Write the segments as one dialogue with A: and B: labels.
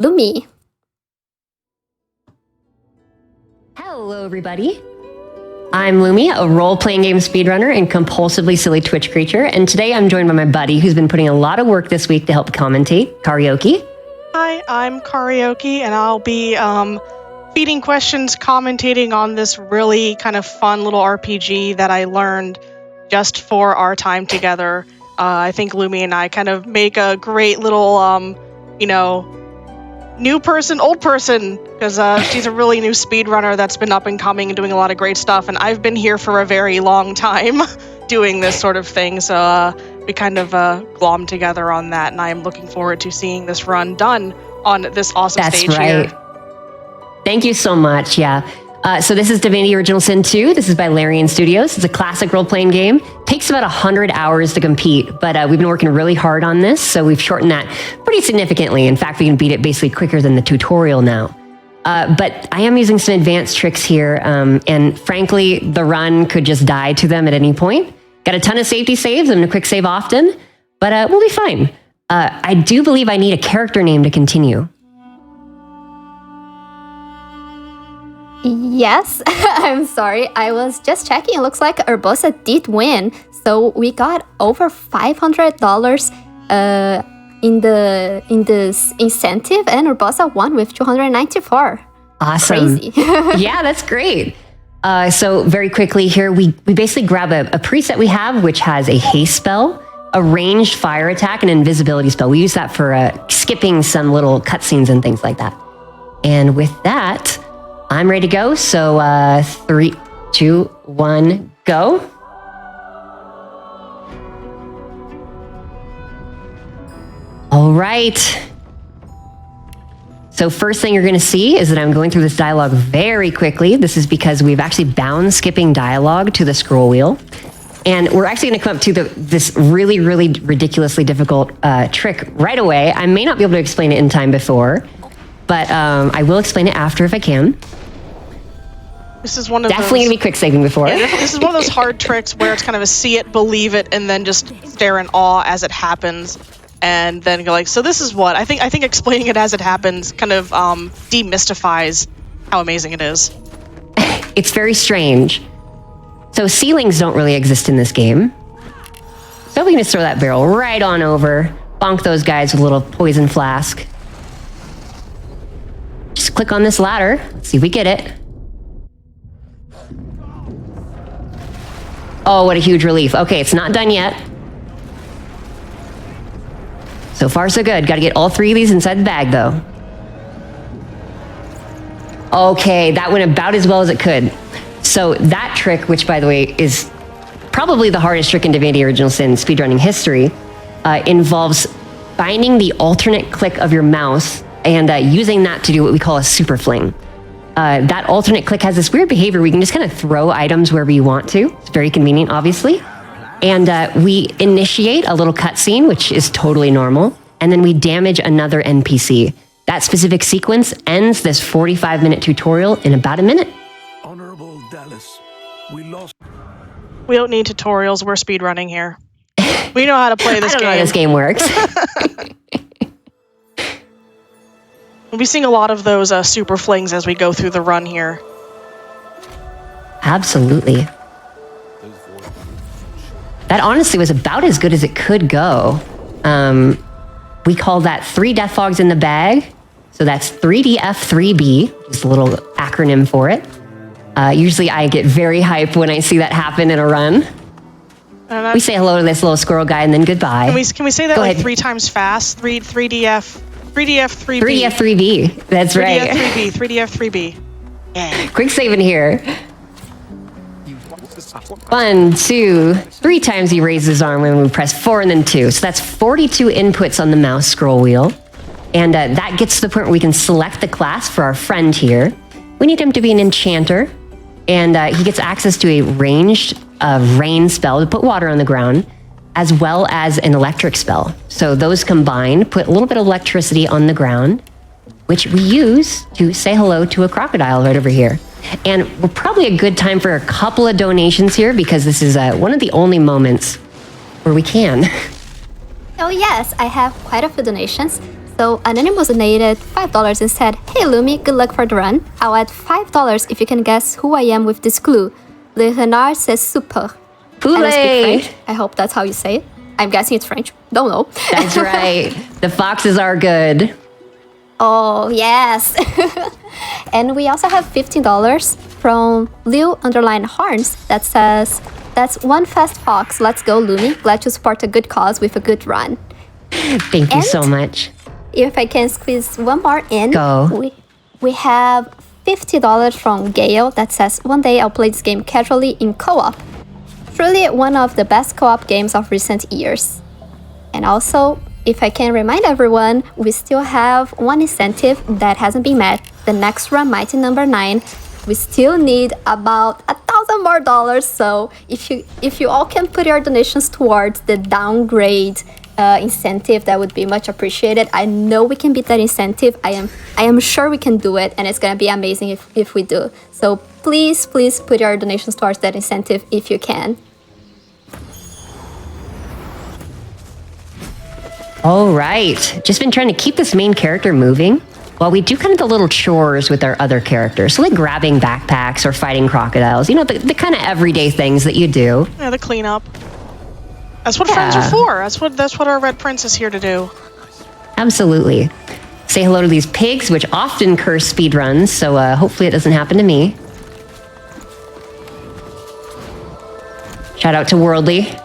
A: Lumi.
B: Hello, everybody. I'm Lumi, a role-playing game speedrunner and compulsively silly Twitch creature, and today I'm joined by my buddy who's been putting a lot of work this week to help commentate, Kariohki.
C: Hi, I'm Kariohki, and I'll be feeding questions, commentating on this really kind of fun little RPG that I learned just for our time together. I think Lumi and I kind of make a great little, new person, old person, because she's a really new speedrunner that's been up and coming and doing a lot of great stuff, and I've been here for a very long time doing this sort of thing, so we kind of glommed together on that, and I am looking forward to seeing this run done on this awesome stage here.
B: That's right. Thank you so much, yeah. So this is Divinity Original Sin 2. This is by Larian Studios. It's a classic role-playing game. Takes about 100 hours to compete, but we've been working really hard on this, so we've shortened that pretty significantly. In fact, we can beat it basically quicker than the tutorial now. But I am using some advanced tricks here, and frankly, the run could just die to them at any point. Got a ton of safety saves and a quick save often, but we'll be fine. I do believe I need a character name to continue.
A: Yes, I'm sorry. I was just checking. It looks like Urbosa did win. So we got over $500 in this incentive, and Urbosa won with 294.
B: Awesome.
A: Crazy.
B: Yeah, that's great. So very quickly here, we basically grab a preset we have, which has a haste spell, a ranged fire attack, and an invisibility spell. We use that for skipping some little cutscenes and things like that. And with that, I'm ready to go. So 3, 2, 1, go. All right. So first thing you're going to see is that I'm going through this dialogue very quickly. This is because we've actually bound skipping dialogue to the scroll wheel. And we're actually going to come up to this really, really ridiculously difficult trick right away. I may not be able to explain it in time before, but I will explain it after if I can.
C: This is one of
B: Definitely
C: those,
B: going to be quick saving before.
C: Yeah, this is one of those hard tricks where it's kind of a see it, believe it, and then just stare in awe as it happens. And then go like, so this is what I think explaining it as it happens kind of demystifies how amazing it is.
B: It's very strange. So ceilings don't really exist in this game. So we can just throw that barrel right on over, bonk those guys with a little poison flask. Just click on this ladder. Let's see if we get it. Oh, what a huge relief. Okay, it's not done yet. So far, so good. Got to get all 3 of these inside the bag, though. Okay, that went about as well as it could. So that trick, which, by the way, is probably the hardest trick in Divinity Original Sin speedrunning history, involves finding the alternate click of your mouse and using that to do what we call a super fling. That alternate click has this weird behavior where you can just kind of throw items wherever you want to. It's very convenient, obviously. And we initiate a little cutscene, which is totally normal, and then we damage another NPC. That specific sequence ends this 45-minute tutorial in about a minute.
D: Honorable Dallas, we
C: don't need tutorials. We're speedrunning here. We know how to play this
B: I don't
C: game.
B: know how this game works.
C: We'll be seeing a lot of those super flings as we go through the run here.
B: Absolutely. That honestly was about as good as it could go. We call that 3 death fogs in the bag. So that's 3DF3B, just a little acronym for it. Usually I get very hyped when I see that happen in a run. We say hello to this little squirrel guy and then goodbye.
C: Can we say that
B: Go
C: like
B: ahead.
C: 3 times fast? 3DF3B.
B: 3DF3B, that's right.
C: 3DF3B. Yeah.
B: Quick saving here. 1, 2, 3 times he raises his arm when we press 4 and then 2. So that's 42 inputs on the mouse scroll wheel. And that gets to the point where we can select the class for our friend here. We need him to be an enchanter. And he gets access to a ranged rain spell to put water on the ground, as well as an electric spell. So those combined put a little bit of electricity on the ground, which we use to say hello to a crocodile right over here. And we're probably a good time for a couple of donations here because this is one of the only moments where we can.
A: Oh yes, I have quite a few donations. So Anonymous donated $5 and said, "Hey Lumi, good luck for the run. I'll add $5 if you can guess who I am with this clue. Le renard c'est super." I don't speak French. I hope that's how you say it. I'm guessing it's French. Don't know.
B: That's right. The foxes are good.
A: Oh, yes. And we also have $15 from Liu_Horns that says, "That's one fast fox. Let's go, Lumi. Glad to support a good cause with a good run."
B: Thank you so much.
A: If I can squeeze one more in,
B: Go.
A: We have $50 from Gail that says, "One day I'll play this game casually in co-op. Truly one of the best co-op games of recent years." And also, if I can remind everyone, we still have one incentive that hasn't been met. The next run, Mighty number 9, we still need about $1,000 more. So if you all can put your donations towards the downgrade incentive, that would be much appreciated. I know we can beat that incentive. I am sure we can do it, and it's gonna be amazing if we do. So please put your donations towards that incentive if you can.
B: All right. Just been trying to keep this main character moving while we do kind of the little chores with our other characters. So like grabbing backpacks or fighting crocodiles. You know, the kind of everyday things that you do.
C: Yeah, the cleanup. That's what friends are for. That's what our Red Prince is here to do.
B: Absolutely. Say hello to these pigs, which often curse speedruns, so hopefully it doesn't happen to me. Shout out to Worldly.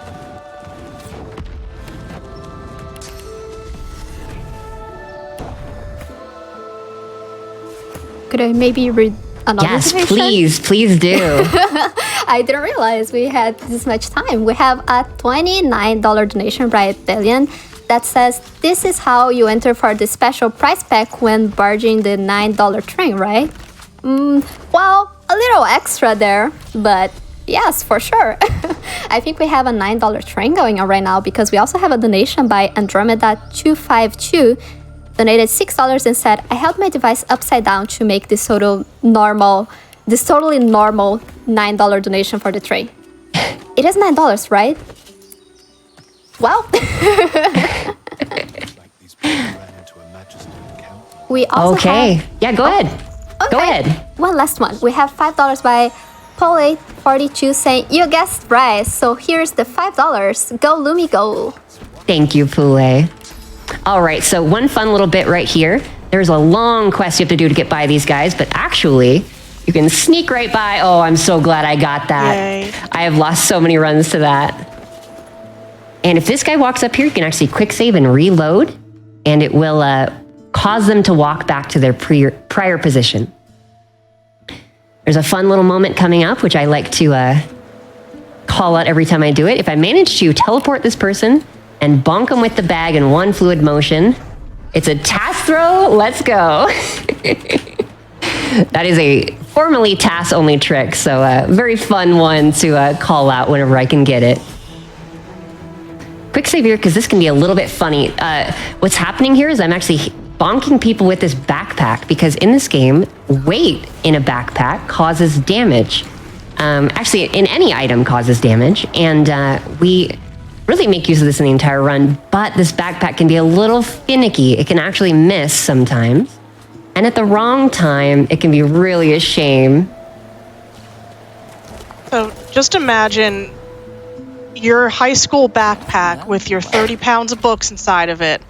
A: Could I maybe read another donation?
B: Please do.
A: I didn't realize we had this much time. We have a $29 donation by Billion that says, "This is how you enter for the special prize pack when barging the $9 train, right?" Well, a little extra there, but yes, for sure. I think we have a $9 train going on right now because we also have a donation by Andromeda 252, donated $6 and said, "I held my device upside down to make this totally normal $9 donation for the tray." It is $9, right? Wow. We also have...
B: Yeah, go ahead.
A: Okay.
B: Go ahead.
A: One last one. We have $5 by Paul842 saying, "You guessed right, so here's the $5. Go, Lumi, go."
B: Thank you, Poulet. All right, so one fun little bit right here. There's a long quest you have to do to get by these guys, but actually, you can sneak right by. Oh, I'm so glad I got that.
C: Yay.
B: I have lost so many runs to that. And if this guy walks up here, you can actually quick save and reload, and it will cause them to walk back to their prior position. There's a fun little moment coming up, which I like to call out every time I do it. If I manage to teleport this person and bonk them with the bag in one fluid motion, it's a task throw. Let's go. That is a formerly task-only trick, so a very fun one to call out whenever I can get it. Quick save here, because this can be a little bit funny. What's happening here is I'm actually bonking people with this backpack, because in this game, weight in a backpack causes damage. Actually, in any item causes damage, and we really make use of this in the entire run, but this backpack can be a little finicky. It can actually miss sometimes. And at the wrong time, it can be really a shame.
C: So just imagine your high school backpack with your 30 pounds of books inside of it,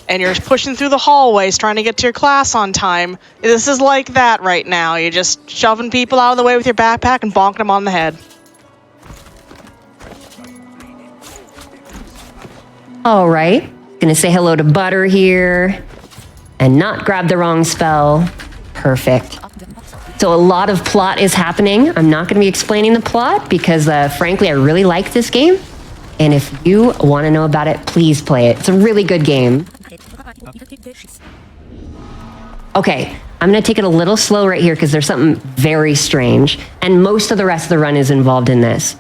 C: and you're pushing through the hallways trying to get to your class on time. This is like that right now. You're just shoving people out of the way with your backpack and bonking them on the head.
B: All right, gonna say hello to Butter here and not grab the wrong spell. Perfect. So a lot of plot is happening. I'm not gonna be explaining the plot because frankly, I really like this game. And if you wanna know about it, please play it. It's a really good game. Okay, I'm gonna take it a little slow right here because there's something very strange. And most of the rest of the run is involved in this.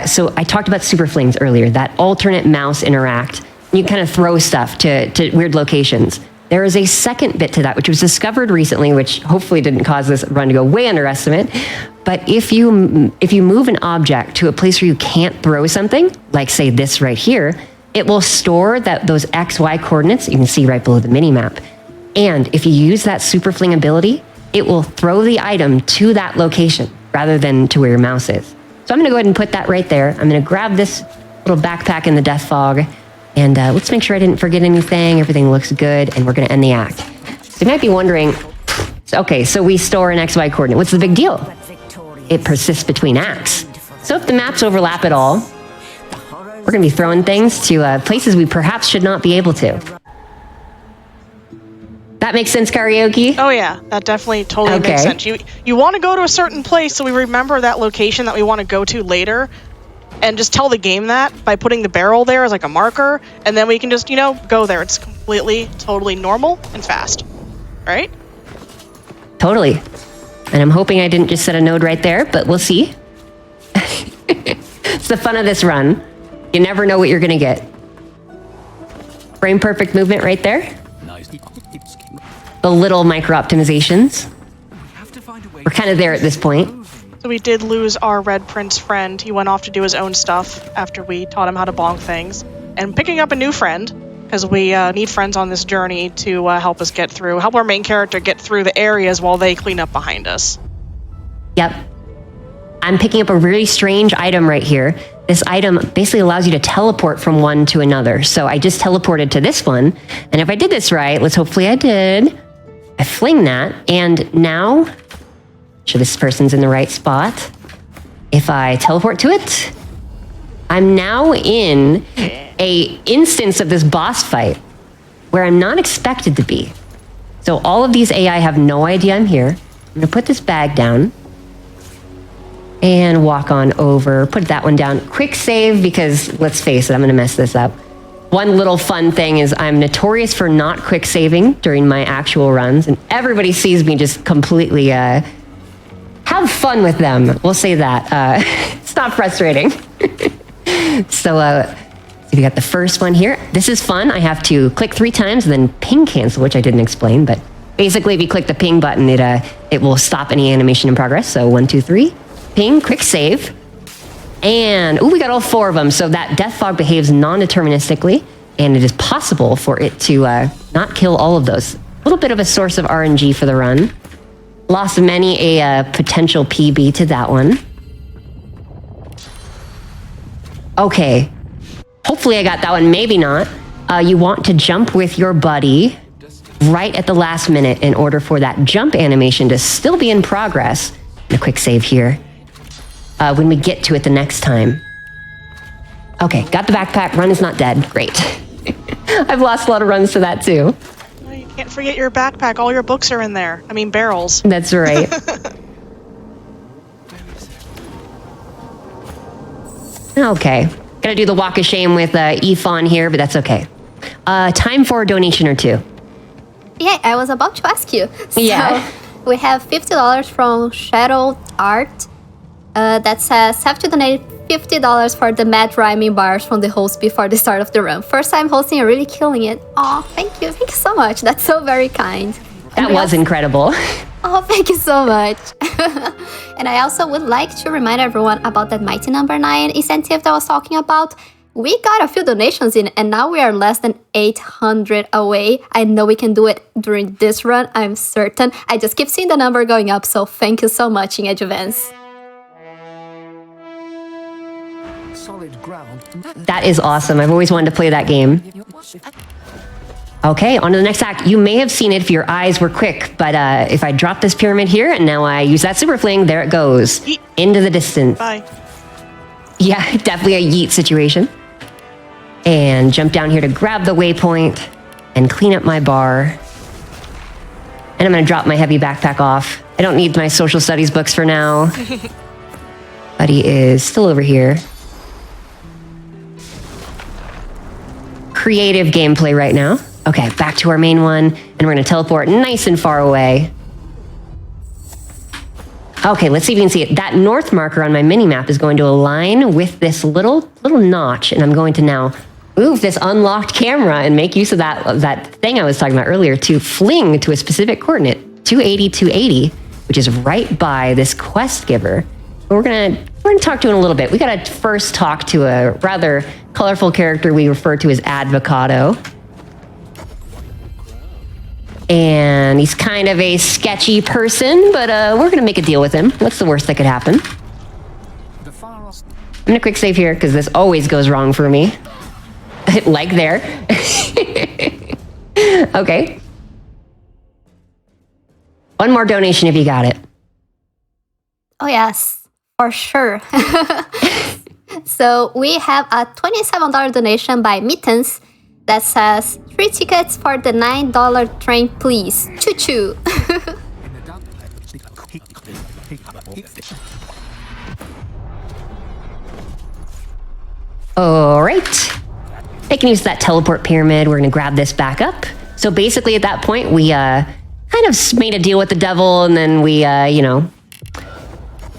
B: So I talked about super flings earlier, that alternate mouse interact. You kind of throw stuff to weird locations. There is a second bit to that, which was discovered recently, which hopefully didn't cause this run to go way under estimate. But if you move an object to a place where you can't throw something, like say this right here, it will store those XY coordinates you can see right below the mini map. And if you use that super fling ability, it will throw the item to that location rather than to where your mouse is. So I'm gonna go ahead and put that right there. I'm gonna grab this little backpack in the death fog, and let's make sure I didn't forget anything. Everything looks good, and we're gonna end the act. So you might be wondering, okay, so we store an XY coordinate. What's the big deal? It persists between acts. So if the maps overlap at all, we're gonna be throwing things to places we perhaps should not be able to. That makes sense, Kariohki?
C: Oh yeah, that definitely totally makes sense. You want to go to a certain place so we remember that location that we want to go to later, and just tell the game that by putting the barrel there as like a marker, and then we can just, go there. It's completely, totally normal and fast, right?
B: Totally. And I'm hoping I didn't just set a node right there, but we'll see. It's the fun of this run. You never know what you're gonna get. Frame perfect movement right there. The little micro optimizations. We're kind of there at this point.
C: So we did lose our Red Prince friend. He went off to do his own stuff after we taught him how to bonk things. And picking up a new friend, because we need friends on this journey to help us help our main character get through the areas while they clean up behind us.
B: Yep. I'm picking up a really strange item right here. This item basically allows you to teleport from one to another. So I just teleported to this one. And if I did this right, hopefully I did. I fling that, and now, sure this person's in the right spot. If I teleport to it, I'm now in a instance of this boss fight where I'm not expected to be. So all of these AI have no idea I'm here. I'm gonna put this bag down and walk on over, put that one down. Quick save, because let's face it, I'm gonna mess this up. One little fun thing is I'm notorious for not quick saving during my actual runs, and everybody sees me just completely have fun with them. We'll say that. It's not frustrating. So we got the first one here. This is fun. I have to click 3 times and then ping cancel, which I didn't explain, but basically if you click the ping button, it will stop any animation in progress. So 1, 2, 3, ping, quick save. And, we got all 4 of them. So that death fog behaves non-deterministically, and it is possible for it to not kill all of those. A little bit of a source of RNG for the run. Lost many a potential PB to that one. Okay. Hopefully I got that one, maybe not. You want to jump with your buddy right at the last minute in order for that jump animation to still be in progress. And a quick save here. When we get to it the next time. Okay, got the backpack. Run is not dead. Great. I've lost a lot of runs to that too.
C: Oh, you can't forget your backpack. All your books are in there. I mean, barrels.
B: That's right. Okay. Gotta do the walk of shame with Efon here, but that's okay. Time for a donation or two.
A: Yeah, I was about to ask you.
B: Yeah.
A: So we have $50 from Shadow Art. That says, have to donate $50 for the mad rhyming bars from the host before the start of the run. First time hosting and really killing it. Oh, thank you so much. That's so very kind.
B: That was incredible.
A: Oh, thank you so much. And I also would like to remind everyone about that Mighty Number 9 incentive that I was talking about. We got a few donations in, and now we are less than 800 away. I know we can do it during this run, I'm certain. I just keep seeing the number going up, so thank you so much in advance.
B: That is awesome. I've always wanted to play that game. Okay, on to the next act. You may have seen it if your eyes were quick, but if I drop this pyramid here and now I use that super fling, there it goes. Into the distance.
C: Bye.
B: Yeah, definitely a yeet situation. And jump down here to grab the waypoint and clean up my bar. And I'm gonna drop my heavy backpack off. I don't need my social studies books for now. Buddy is still over here. Creative gameplay right now. Okay, back to our main one, and we're gonna teleport nice and far away. Okay, let's see if you can see it. That north marker on my mini-map is going to align with this little notch, and I'm going to now move this unlocked camera and make use of that thing I was talking about earlier to fling to a specific coordinate, 280, 280, which is right by this quest giver. We're gonna We're going to talk to in a little bit. We got to first talk to a rather colorful character we refer to as Advocado. And he's kind of a sketchy person, but we're going to make a deal with him. What's the worst that could happen? I'm going to quick save here because this always goes wrong for me. Like there. Okay. One more donation if you got it.
A: Oh, yes, for sure. So we have a $27 donation by Mittens that says, 3 tickets for the $9 train, please. Choo-choo.
B: All right. Making use of that teleport pyramid, we're going to grab this back up. So basically at that point, we kind of made a deal with the devil, and then we,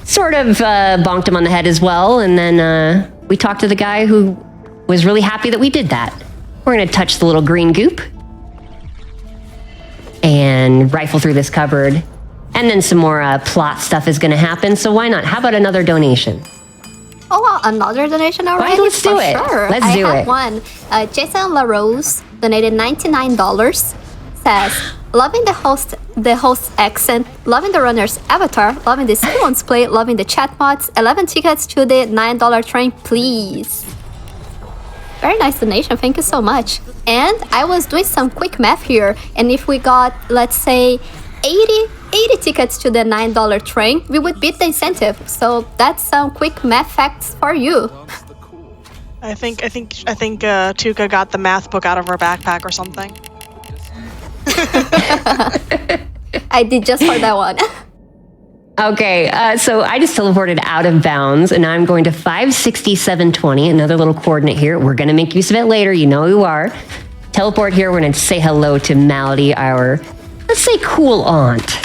B: sort of bonked him on the head as well. And then we talked to the guy who was really happy that we did that. We're going to touch the little green goop and rifle through this cupboard. And then some more plot stuff is going to happen. So why not? How about another donation?
A: Oh, wow, another donation already?
B: Right, let's do
A: For
B: it.
A: Sure.
B: Let's do
A: I
B: it.
A: have one. Jason LaRose donated $99. Says, loving the host's accent, loving the runner's avatar, loving the Simon's play, loving the chat mods, 11 tickets to the $9 train, please. Very nice donation, thank you so much. And I was doing some quick math here, and if we got, let's say, 80 tickets to the $9 train, we would beat the incentive. So that's some quick math facts for you.
C: I think Tuca got the math book out of her backpack or something.
A: I did just for that one.
B: Okay, so I just teleported out of bounds, and I'm going to 56720, another little coordinate here. We're going to make use of it later. You know who you are. Teleport here. We're going to say hello to Malady, our, let's say, cool aunt.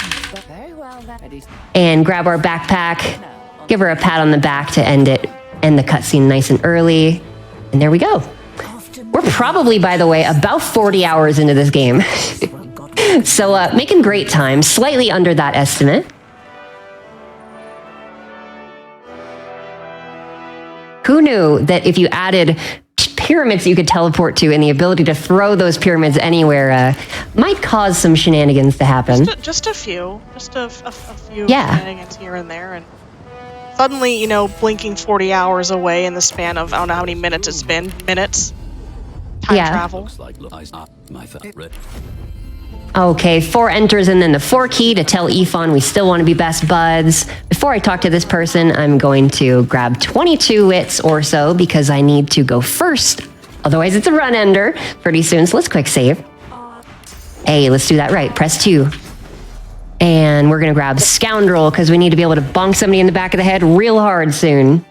B: And grab our backpack, give her a pat on the back to end the cutscene nice and early. And there we go. We're probably, by the way, about 40 hours into this game. So making great time, slightly under that estimate. Who knew that if you added pyramids you could teleport to and the ability to throw those pyramids anywhere might cause some shenanigans to happen?
C: Just a few. Just a few
B: Yeah.
C: shenanigans here and there. And suddenly, blinking 40 hours away in the span of, I don't know how many minutes it's been. Minutes. Time travel.
B: Okay, 4 enters and then the 4 key to tell Ifon we still want to be best buds. Before I talk to this person, I'm going to grab 22 wits or so because I need to go first. Otherwise, it's a run ender pretty soon, so let's quick save. Hey, let's do that right. Press 2. And we're going to grab Scoundrel because we need to be able to bonk somebody in the back of the head real hard soon.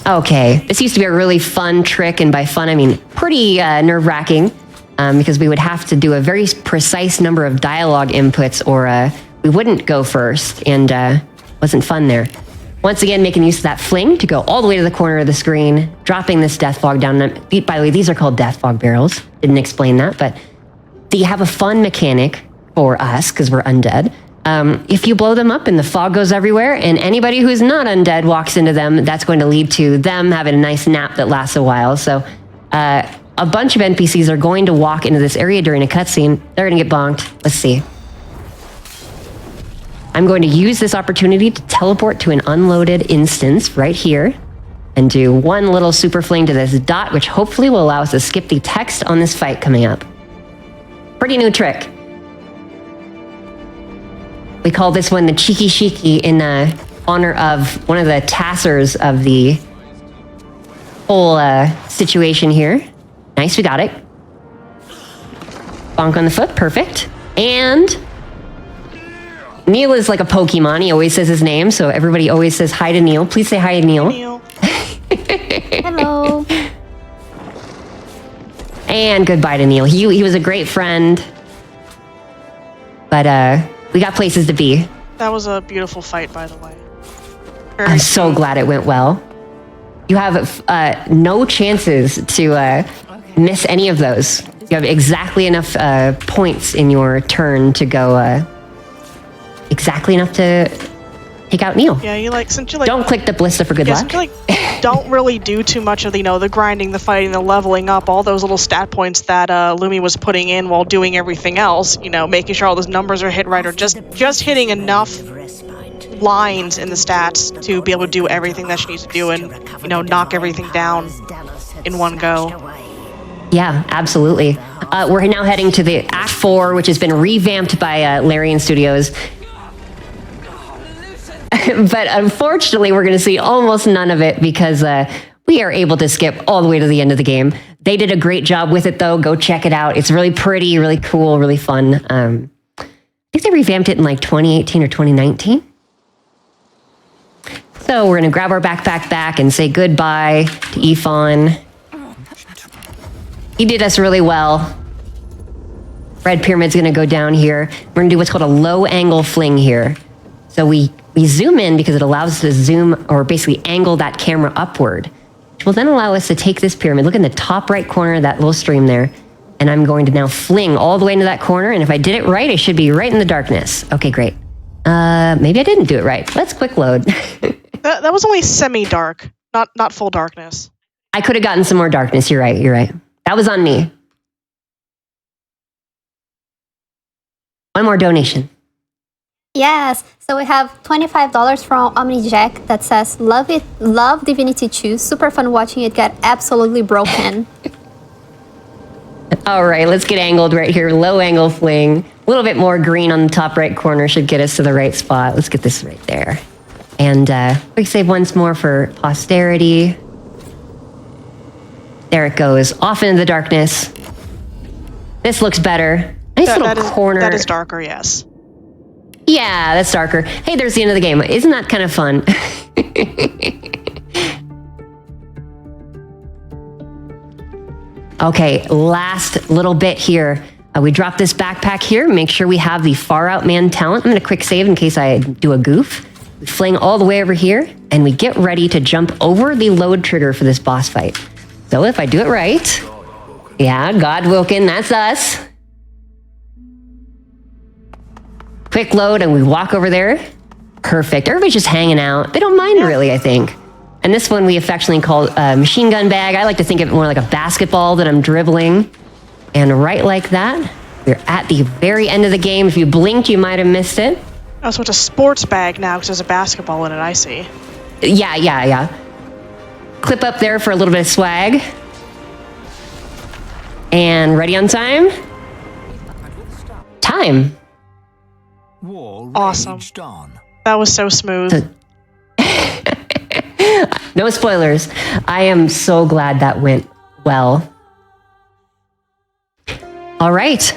B: Okay, this used to be a really fun trick, and by fun I mean pretty nerve-wracking, because we would have to do a very precise number of dialogue inputs or we wouldn't go first, and wasn't fun there. Once again, making use of that fling to go all the way to the corner of the screen, dropping this death fog down. By the way, these are called death fog barrels. Didn't explain that, but they have a fun mechanic for us, because we're undead. If you blow them up and the fog goes everywhere and anybody who's not undead walks into them, that's going to lead to them having a nice nap that lasts a while. So a bunch of NPCs are going to walk into this area during a cutscene. They're going to get bonked. Let's see. I'm going to use this opportunity to teleport to an unloaded instance right here and do one little super fling to this dot, which hopefully will allow us to skip the text on this fight coming up. Pretty new trick. We call this one the Cheeky Shiki in honor of one of the tassers of the whole situation here. Nice, we got it. Bonk on the foot, perfect. And Neil is like a Pokemon. He always says his name, so everybody always says hi to Neil. Please say hi to Neil.
A: Hello.
B: And goodbye to Neil. He was a great friend. But we got places to be.
C: That was a beautiful fight, by the way.
B: I'm so glad it went well. You have no chances to miss any of those. You have exactly enough points in your turn to go, exactly enough to take out Neil.
C: Yeah, since you
B: Don't click the ballista for good luck.
C: Since you don't really do too much of the grinding, the fighting, the leveling up, all those little stat points that Lumi was putting in while doing everything else. Making sure all those numbers are hit right, or just hitting enough lines in the stats to be able to do everything that she needs to do and knock everything down in one go.
B: Yeah, absolutely. We're now heading to the Act 4, which has been revamped by Larian Studios. But unfortunately, we're going to see almost none of it because we are able to skip all the way to the end of the game. They did a great job with it, though. Go check it out. It's really pretty, really cool, really fun. I think they revamped it in like 2018 or 2019. So we're going to grab our backpack back and say goodbye to Ifan. He did us really well. Red Pyramid's going to go down here. We're going to do what's called a low angle fling here. So we zoom in because it allows us to zoom or basically angle that camera upward, which will then allow us to take this pyramid. Look in the top right corner of that little stream there. And I'm going to now fling all the way into that corner. And if I did it right, I should be right in the darkness. Okay, great. Maybe I didn't do it right. Let's quick load.
C: That was only semi-dark, not full darkness.
B: I could have gotten some more darkness. You're right. That was on me. One more donation.
A: Yes, so we have $25 from OmniJack that says, love Divinity 2, super fun watching it get absolutely broken.
B: All right, let's get angled right here. Low angle fling. A little bit more green on the top right corner should get us to the right spot. Let's get this right there. And we save once more for posterity. There it goes, off into the darkness. This looks better. Nice little corner.
C: That is darker, yes.
B: Yeah, that's darker. Hey, there's the end of the game. Isn't that kind of fun? Okay, last little bit here. We drop this backpack here. Make sure we have the Far Out Man talent. I'm going to quick save in case I do a goof. We fling all the way over here, and we get ready to jump over the load trigger for this boss fight. So if I do it right... Yeah, God Wilkin, that's us. Quick load, and we walk over there. Perfect. Everybody's just hanging out. They don't mind, really, I think. And this one we affectionately call machine gun bag. I like to think of it more like a basketball that I'm dribbling. And right like that, we're at the very end of the game. If you blinked, you might have missed it.
C: Oh, so it's a sports bag now because there's a basketball in it, I see.
B: Yeah. Clip up there for a little bit of swag. And ready on time? Time.
C: Awesome. That was so smooth.
B: No spoilers. I am so glad that went well. All right.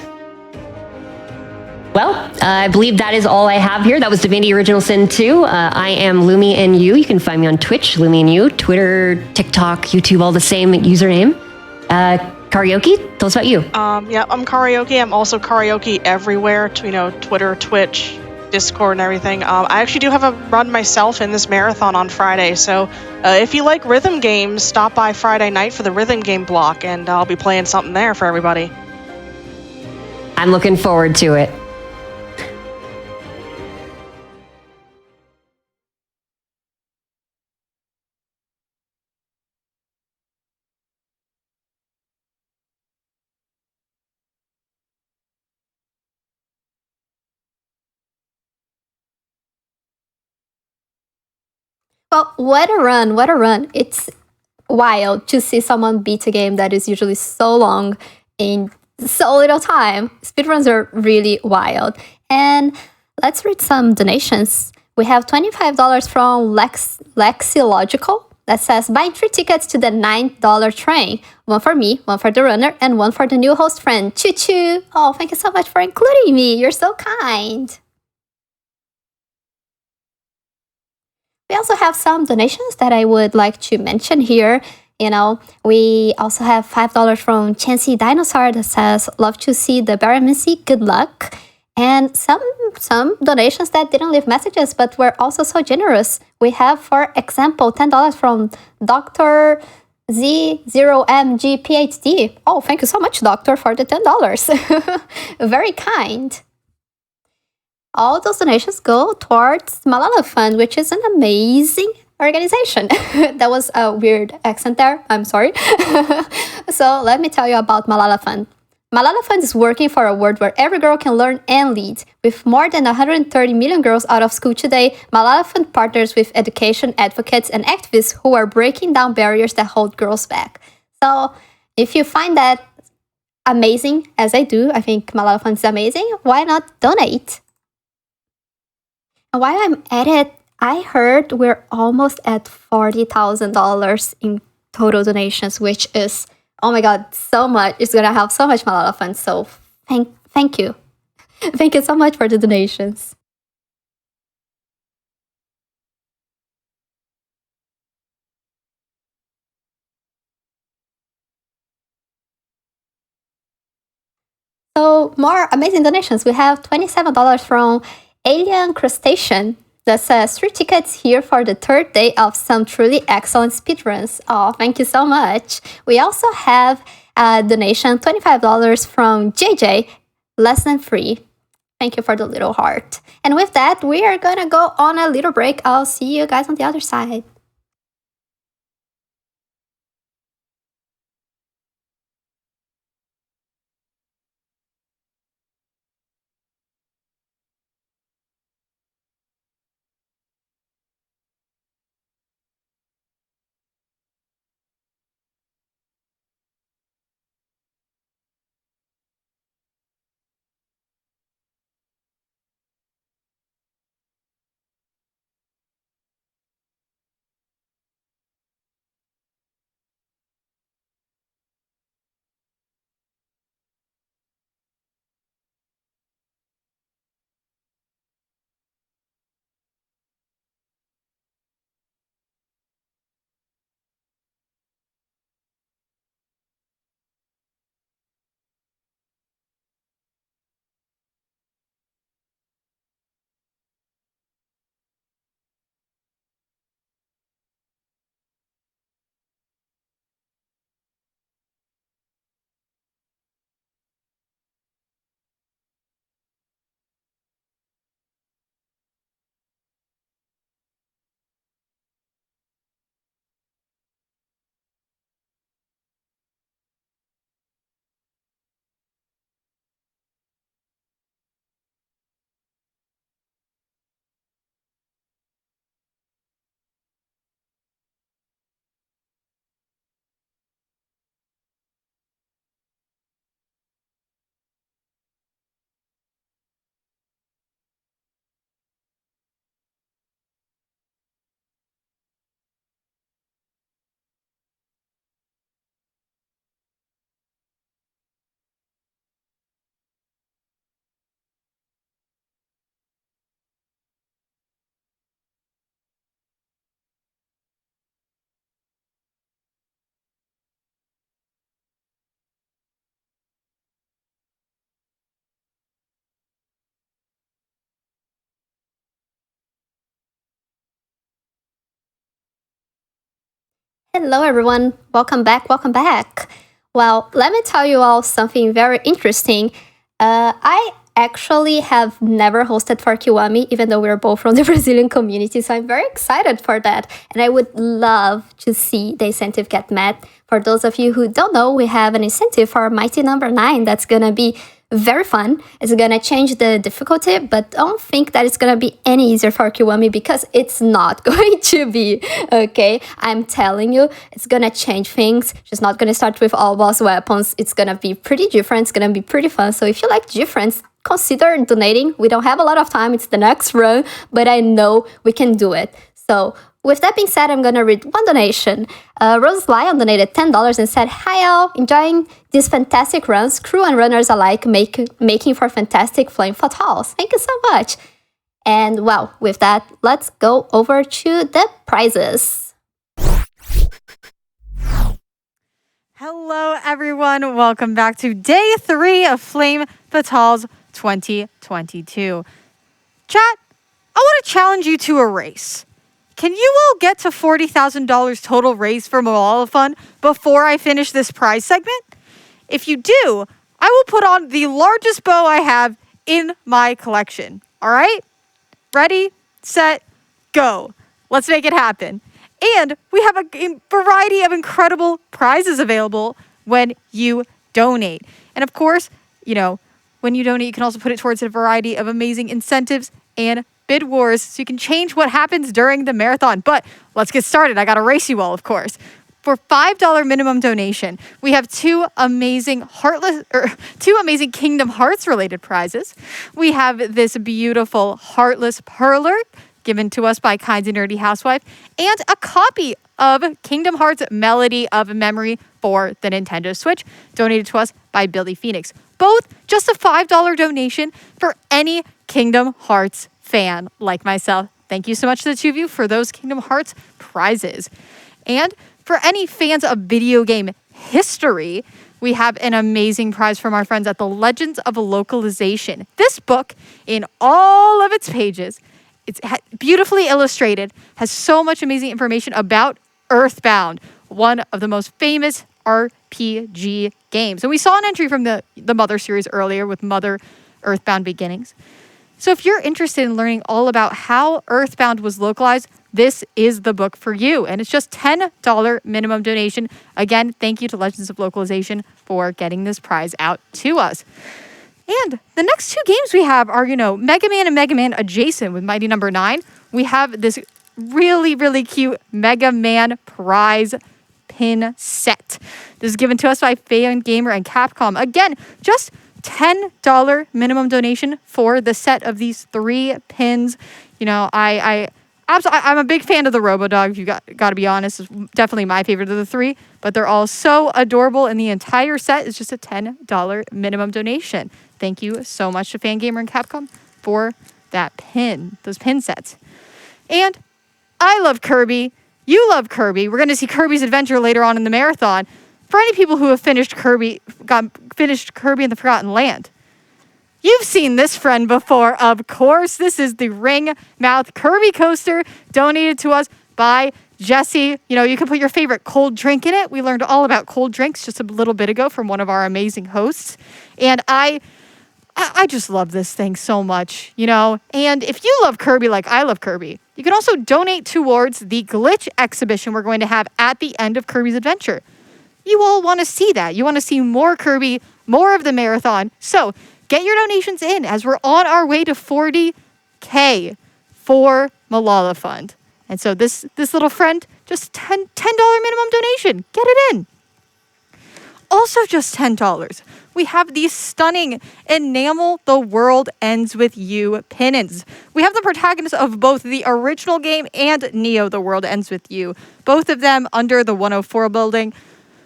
B: Well, I believe that is all I have here. That was Divinity Original Sin 2. I am Lumi and You. You can find me on Twitch, Lumi and You, Twitter, TikTok, YouTube, all the same username. Kariohki, tell us about you.
C: Yeah, I'm Kariohki. I'm also Kariohki everywhere. Twitter, Twitch, Discord, and everything. I actually do have a run myself in this marathon on Friday. So if you like rhythm games, stop by Friday night for the rhythm game block, and I'll be playing something there for everybody.
B: I'm looking forward to it.
A: Well, what a run. It's wild to see someone beat a game that is usually so long in so little time. Speedruns are really wild. And let's read some donations. We have $25 from Lexilogical that says, buying 3 tickets to the $9 train. One for me, one for the runner, and one for the new host friend, Choo Choo. Oh, thank you so much for including me. You're so kind. We also have some donations that I would like to mention here. We also have $5 from Chansey Dinosaur that says, love to see the Baronessy, good luck. And some donations that didn't leave messages but were also so generous. We have, for example, $10 from Dr. Z0MG PhD. Oh, thank you so much, Doctor, for the $10. Very kind. all those donations go towards Malala Fund, which is an amazing organization. That was a weird accent there. I'm sorry. So let me tell you about Malala Fund. Malala Fund is working for a world where every girl can learn and lead. With more than 130 million girls out of school today, Malala Fund partners with education advocates and activists who are breaking down barriers that hold girls back. So if you find that amazing, as I do, I think Malala Fund is amazing, why not donate? And while I'm at it, I heard we're almost at $40,000 in total donations, which is, oh my God, so much. It's going to help so much Malala Fund. So thank you. Thank you so much for the donations. So more amazing donations. We have $27 from Alien Crustacean that says 3 tickets here for the third day of some truly excellent speedruns. Oh, thank you so much. We also have a donation, $25 from JJ, less than free. Thank you for the little heart. And with that, we are gonna go on a little break. I'll see you guys on the other side. Hello, everyone. Welcome back. Welcome back. Well, let me tell you all something very interesting. I actually have never hosted for Kiwami, even though we're both from the Brazilian community. So I'm very excited for that. And I would love to see the incentive get met. For those of you who don't know, we have an incentive for Mighty Number 9 that's going to be very fun. It's gonna change the difficulty, but don't think that it's gonna be any easier for Kiwami because it's not going to be, okay? I'm telling you, it's gonna change things. She's not gonna start with all boss weapons. It's gonna be pretty different. It's gonna be pretty fun. So if you like difference, consider donating. We don't have a lot of time. It's the next run, but I know we can do it. So with that being said, I'm going to read one donation. Rose Lion donated $10 and said, "Hi all, enjoying these fantastic runs, crew and runners alike, making for fantastic flame fatals. Thank you so much." And well, with that, let's go over to the prizes.
E: Hello everyone, welcome back to day 3 of Flame Fatals 2022. Chat, I want to challenge you to a race. Can you all get to $40,000 total raised for Malala Fund before I finish this prize segment? If you do, I will put on the largest bow I have in my collection. All right? Ready, set, go. Let's make it happen. And we have a variety of incredible prizes available when you donate. And of course, when you donate, you can also put it towards a variety of amazing incentives and bid wars so you can change what happens during the marathon. But let's get started. I got to race you all, of course. For $5 minimum donation, we have two amazing Kingdom Hearts related prizes. We have this beautiful Heartless Perler given to us by Kind and Nerdy Housewife, and a copy of Kingdom Hearts Melody of Memory for the Nintendo Switch, donated to us by Billy Phoenix. Both just a $5 donation for any Kingdom Hearts fan like myself. Thank you so much to the two of you for those Kingdom Hearts prizes. And for any fans of video game history, we have an amazing prize from our friends at the Legends of Localization. This book, in all of its pages, it's beautifully illustrated, has so much amazing information about Earthbound, one of the most famous RPG games. And we saw an entry from the Mother series earlier with Mother Earthbound Beginnings. So if you're interested in learning all about how Earthbound was localized, this is the book for you. And it's just $10 minimum donation. Again, thank you to Legends of Localization for getting this prize out to us. And the next two games we have are, Mega Man and Mega Man Adjacent with Mighty Number 9. We have this really, really cute Mega Man prize pin set. This is given to us by Fan Gamer and Capcom. Again, just $10 minimum donation for the set of these 3 pins. I'm a big fan of the Robo-Dog, you got to be honest. It's definitely my favorite of the 3, but they're all so adorable, and the entire set is just a $10 minimum donation. Thank you so much to Fangamer and Capcom for those pin sets. And I love Kirby. You love Kirby. We're going to see Kirby's Adventure later on in the marathon. For any people who have finished Kirby and the Forgotten Land, you've seen this friend before, of course. This is the Ring Mouth Kirby Coaster, donated to us by Jesse. You can put your favorite cold drink in it. We learned all about cold drinks just a little bit ago from one of our amazing hosts. And I just love this thing so much, And if you love Kirby like I love Kirby, you can also donate towards the Glitch exhibition we're going to have at the end of Kirby's Adventure. You all want to see that. You want to see more Kirby, more of the marathon. So get your donations in as we're on our way to 40K for Malala Fund. And so this little friend, just $10 minimum donation. Get it in. Also just $10. We have these stunning Enamel The World Ends With You pin-ins. We have the protagonists of both the original game and Neo The World Ends With You. Both of them under the 104 building.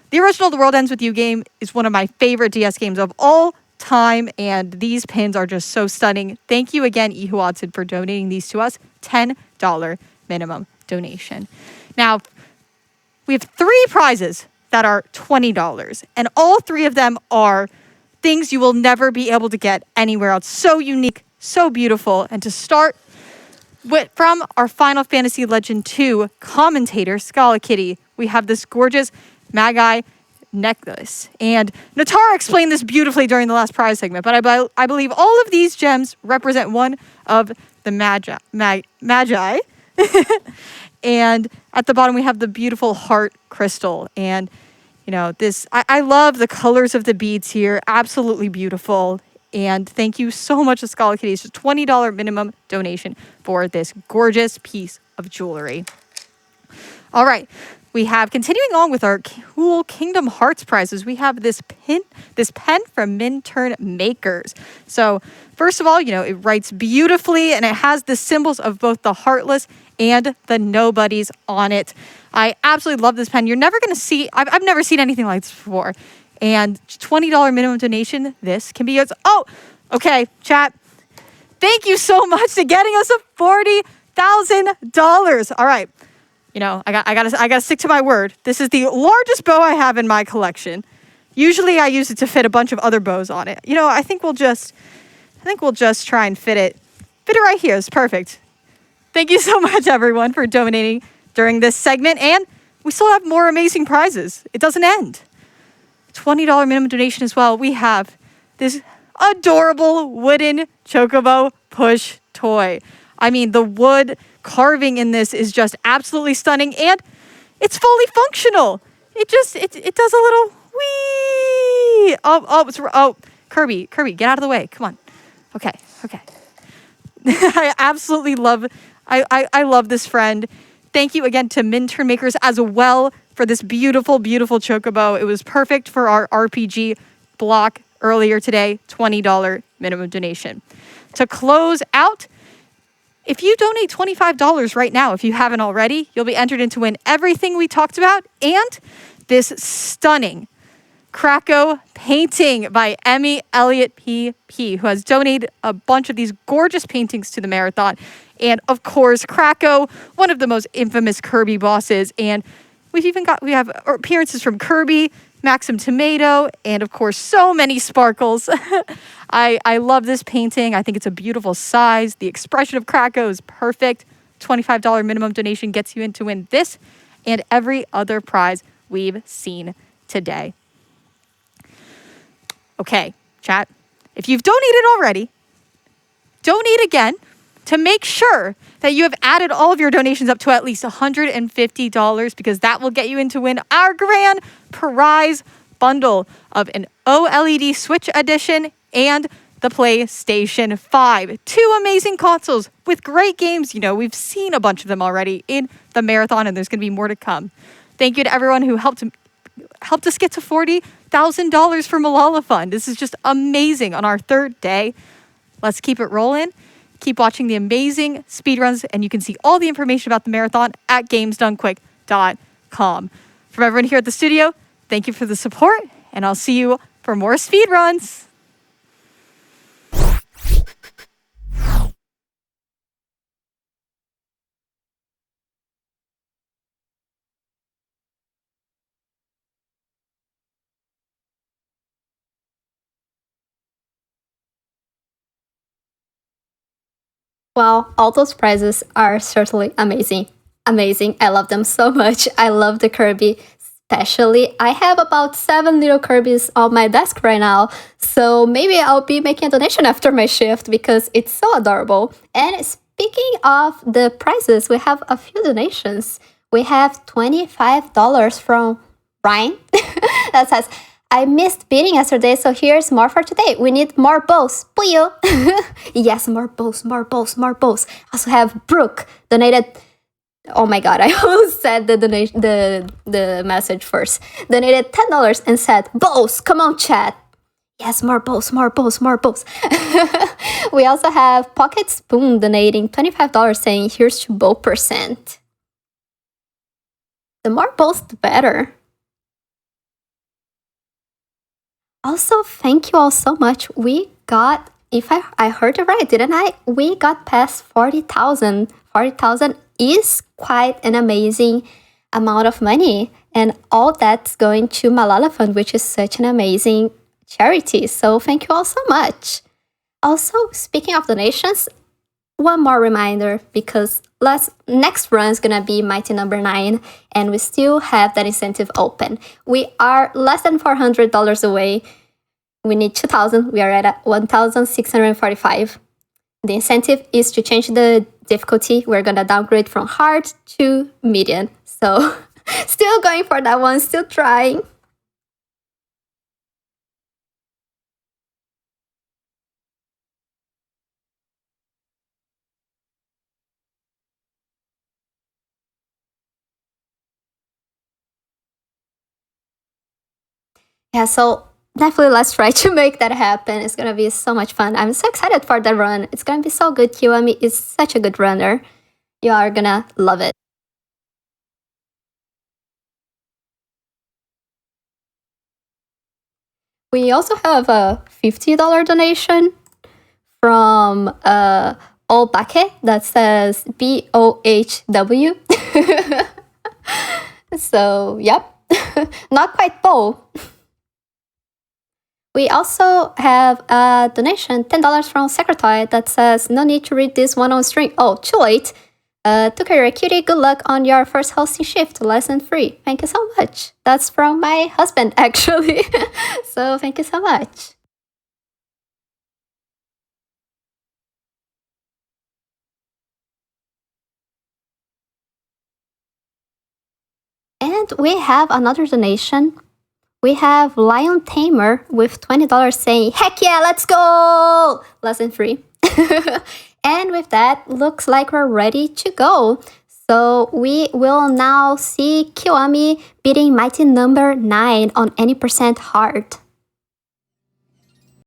E: The original The World Ends With You game is one of my favorite DS games of all time, and these pins are just so stunning. Thank you again, Ihu Watson, for donating these to us. $10 minimum donation. Now, we have 3 prizes that are $20, and all 3 of them are things you will never be able to get anywhere else. So unique, so beautiful. And to start from our Final Fantasy Legend 2 commentator, Scala Kitty, we have this gorgeous Magi necklace. And Natara explained this beautifully during the last prize segment, but I believe all of these gems represent one of the Magi. And at the bottom, we have the beautiful heart crystal. And, I love the colors of the beads here. Absolutely beautiful. And thank you so much to Scala Kitty. It's a $20 minimum donation for this gorgeous piece of jewelry. All right. We have, continuing on with our cool Kingdom Hearts prizes, we have this pen from Minturn Makers. So first of all, it writes beautifully, and it has the symbols of both the Heartless and the Nobodies on it. I absolutely love this pen. You're never going to see, I've never seen anything like this before. And $20 minimum donation, this can be yours. Oh, okay, chat. Thank you so much for getting us a $40,000. All right. I gotta stick to my word. This is the largest bow I have in my collection. Usually I use it to fit a bunch of other bows on it. I think we'll just try and fit it right here. It's perfect. Thank you so much, everyone, for donating during this segment. And we still have more amazing prizes. It doesn't end. $20 minimum donation as well. We have this adorable wooden chocobo push toy. I mean, the wood carving in this is just absolutely stunning, and it's fully functional. It does a little wee. Oh, Kirby, get out of the way. Come on. Okay. I absolutely love, I love this friend. Thank you again to Minturn Makers as well for this beautiful, beautiful chocobo. It was perfect for our RPG block earlier today, $20 minimum donation. To close out, if you donate $25 right now, if you haven't already, you'll be entered in to win everything we talked about and this stunning Krakow painting by Emmy Elliott PP, who has donated a bunch of these gorgeous paintings to the marathon. And of course, Krakow, one of the most infamous Kirby bosses. And we have appearances from Kirby, Maxim Tomato, and of course, so many sparkles. I love this painting. I think it's a beautiful size. The expression of Krakow is perfect. $25 minimum donation gets you in to win this and every other prize we've seen today. Okay, chat. If you've donated already, donate again to make sure that you have added all of your donations up to at least $150, because that will get you in to win our grand prize bundle of an OLED Switch edition and the PlayStation 5. Two amazing consoles with great games. You know, we've seen a bunch of them already in the marathon, and there's going to be more to come. Thank you to everyone who helped us get to $40,000 for Malala Fund. This is just amazing on our third day. Let's keep it rolling. Keep watching the amazing speedruns, and you can see all the information about the marathon at gamesdonequick.com. From everyone here at the studio, thank you for the support, and I'll see you for more speedruns.
A: Well, all those prizes are certainly amazing. I love them so much. I love the Kirby, especially. I have about 7 little Kirbys on my desk right now, so maybe I'll be making a donation after my shift because it's so adorable. And speaking of the prizes, we have a few donations. We have $25 from Ryan that says, I missed beating yesterday, so here's more for today. We need more bows. Puyo. Yes, more bows. Also have Brooke donated. Oh my god, I almost said the donation, the message first. Donated $10 and said, bows, come on, chat. Yes, more bows. We also have Pocket Spoon donating $25 saying, here's to bow percent. The more bows, the better. Also, thank you all so much. We got, if I heard it right, didn't I? We got past 40,000. 40,000 is quite an amazing amount of money. And all that's going to Malala Fund, which is such an amazing charity. So thank you all so much. Also, speaking of donations, one more reminder, because next run is gonna be Mighty number 9, and we still have that incentive open. We are less than $400 away. We need 2,000. We are at 1,645. The incentive is to change the difficulty. We're gonna downgrade from hard to medium. So still going for that one, still trying. Yeah, so definitely let's try to make that happen. It's gonna be so much fun. I'm so excited for that run. It's gonna be so good. Kiwami is such a good runner. You are gonna love it. We also have a $50 donation from Olbake that says BOHW. So, yep, not quite bow. We also have a donation, $10 from Secretary that says, no need to read this one on stream. Oh, too late. Tuka, you're a cutie. Good luck on your first hosting shift, lesson 3. Thank you so much. That's from my husband, actually. So thank you so much. And we have another donation. We have Lion Tamer with $20 saying, heck yeah, let's go! Lesson 3. And with that, looks like we're ready to go. So we will now see Kiwami beating Mighty number 9 on any percent heart.